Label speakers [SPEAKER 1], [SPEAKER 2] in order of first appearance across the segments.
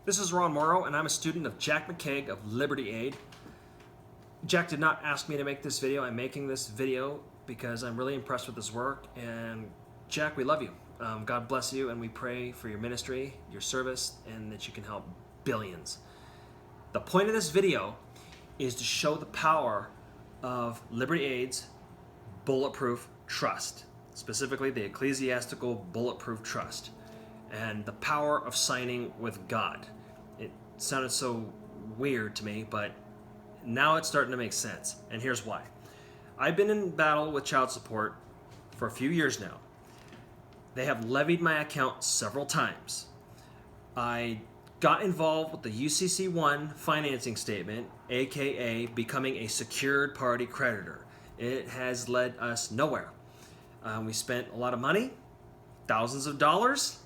[SPEAKER 1] This is Ron Marrow, and I'm a student of Jack McCaig of Liberty Aid. Jack did not ask me to make this video. I'm making this video because I'm really impressed with his work, and Jack, we love you. God bless you, and we pray for your ministry, your service, and that you can help billions. The point of this video is to show the power of Liberty Aid's Bulletproof Trust, specifically the Ecclesiastical Bulletproof Trust, and the power of signing with God. It sounded so weird to me, but now it's starting to make sense, and here's why. I've been in battle with child support for a few years now. They have levied my account several times. I got involved with the UCC1 financing statement, aka becoming a secured party creditor. It has led us nowhere. We spent a lot of money, thousands of dollars.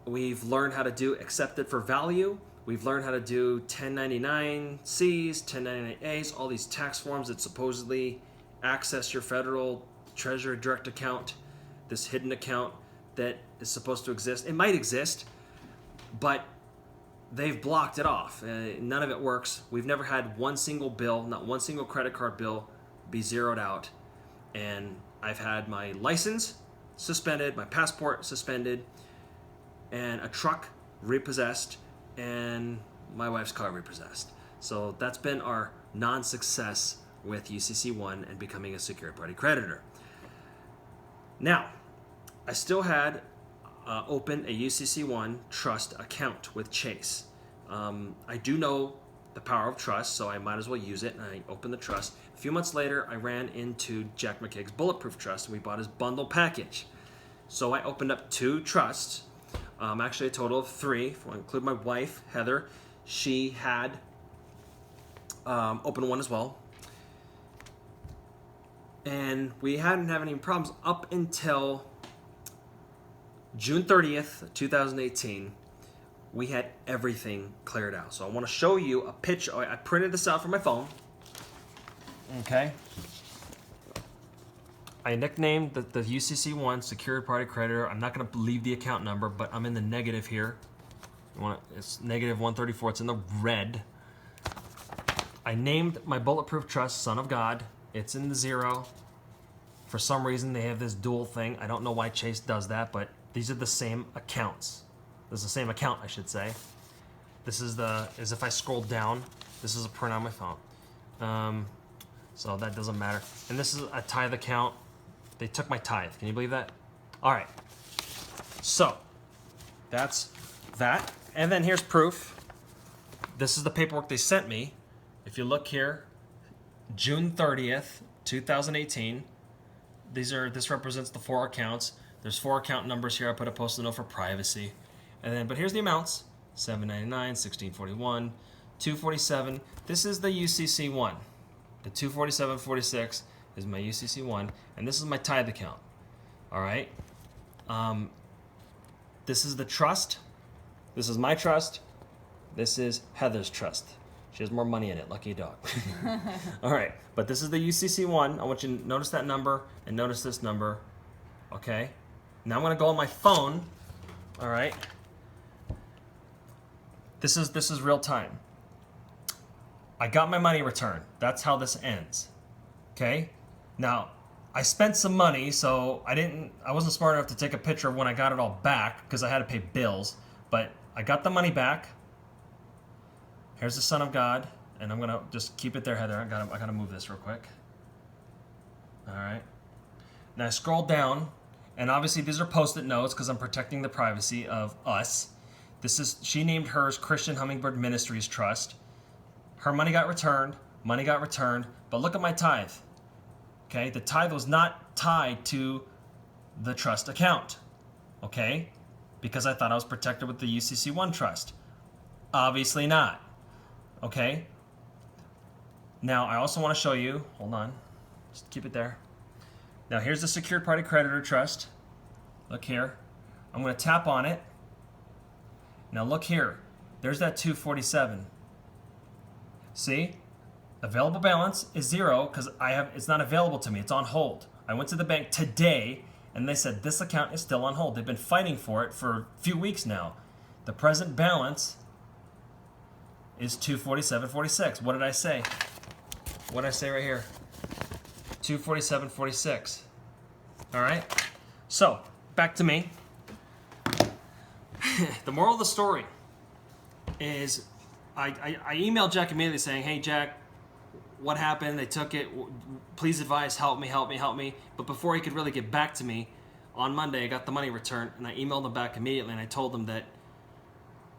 [SPEAKER 1] We've learned how to do accepted for value. We've learned how to do 1099-Cs, 1099-As, all these tax forms that supposedly access your federal treasury direct account, this hidden account that is supposed to exist. It might exist, but they've blocked it off. None of it works. We've never had one single bill, not one single credit card bill, be zeroed out. And I've had my license suspended, my passport suspended, and a truck repossessed, and my wife's car repossessed. So that's been our non-success with UCC1 and becoming a secured party creditor. Now, I still had opened a UCC1 trust account with Chase. I do know the power of trust, so I might as well use it, and I opened the trust. A few months later, I ran into Jack McCaig's Bulletproof Trust, and we bought his bundle package. So I opened up 2 trusts, actually a total of 3, if I include my wife, Heather. She had opened one as well. And we hadn't had any problems up until June 30th, 2018. We had everything cleared out. So I want to show you a picture. I printed this out from my phone. Okay. I nicknamed the UCC1 Secured Party Creditor. I'm not going to leave the account number, but I'm in the negative here. It's negative 134. It's in the red. I named my Bulletproof Trust Son of God. It's in the 0. For some reason, they have this dual thing. I don't know why Chase does that, but these are the same accounts. This is the same account, I should say. This is as if I scroll down, this is a print on my phone. So that doesn't matter. And this is a tithe account. They took my tithe. Can you believe that? All right. So that's that. And then here's proof. This is the paperwork they sent me. If you look here, June 30th, 2018. This represents the 4 accounts. There's 4 account numbers here. I put a post-it note for privacy. And then, but here's the amounts: $799, $1641, $247. This is the UCC1. The $247.46 is my UCC1, and this is my tithe account. All right. This is the trust. This is my trust. This is Heather's trust. She has more money in it. Lucky dog. All right. But this is the UCC1. I want you to notice that number and notice this number. Okay. Now I'm going to go on my phone. All right. This is real time. I got my money returned. That's how this ends. Okay? Now, I spent some money, so I wasn't smart enough to take a picture of when I got it all back because I had to pay bills, but I got the money back. Here's the Son of God, and I'm gonna just keep it there, Heather. I gotta move this real quick. All right. Now I scroll down, and obviously these are post-it notes because I'm protecting the privacy of us. She named hers Christian Hummingbird Ministries Trust. Her money got returned, but look at my tithe. Okay, the tithe was not tied to the trust account. Okay, because I thought I was protected with the UCC1 trust. Obviously not. Okay. Now I also want to show you, hold on, just keep it there. Now here's the Secured Party Creditor Trust. Look here. I'm going to tap on it. Now look here. There's that 247. See? Available balance is 0 because it's not available to me. It's on hold. I went to the bank today and they said this account is still on hold. They've been fighting for it for a few weeks now. The present balance is 247.46. What did I say? What did I say right here? 247.46. All right. So back to me. The moral of the story is I emailed Jack immediately saying, hey, Jack, what happened? They took it. Please advise, help me, help me, help me. But before he could really get back to me, on Monday I got the money returned, and I emailed him back immediately, and I told him that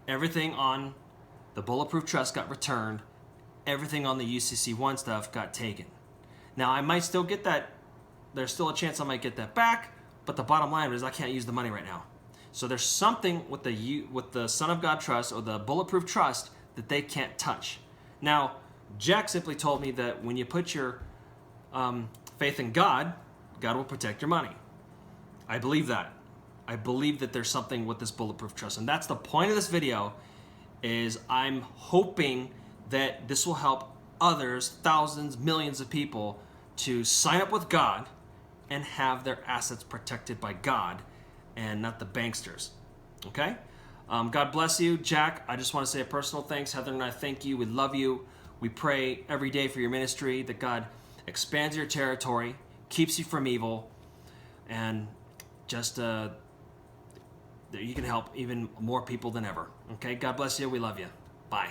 [SPEAKER 1] everything on the Bulletproof Trust got returned, everything on the UCC1 stuff got taken. Now, I might still get that. There's still a chance I might get that back, but the bottom line is I can't use the money right now. So there's something with the Son of God Trust or the Bulletproof Trust that they can't touch. Now, Jack simply told me that when you put your faith in God, God will protect your money. I believe that. I believe that there's something with this Bulletproof Trust, and that's the point of this video. Is I'm hoping that this will help others, thousands, millions of people, to sign up with God and have their assets protected by God and not the banksters. Okay? God bless you. Jack, I just want to say a personal thanks. Heather and I thank you. We love you. We pray every day for your ministry, that God expands your territory, keeps you from evil, and just that you can help even more people than ever. Okay? God bless you. We love you. Bye.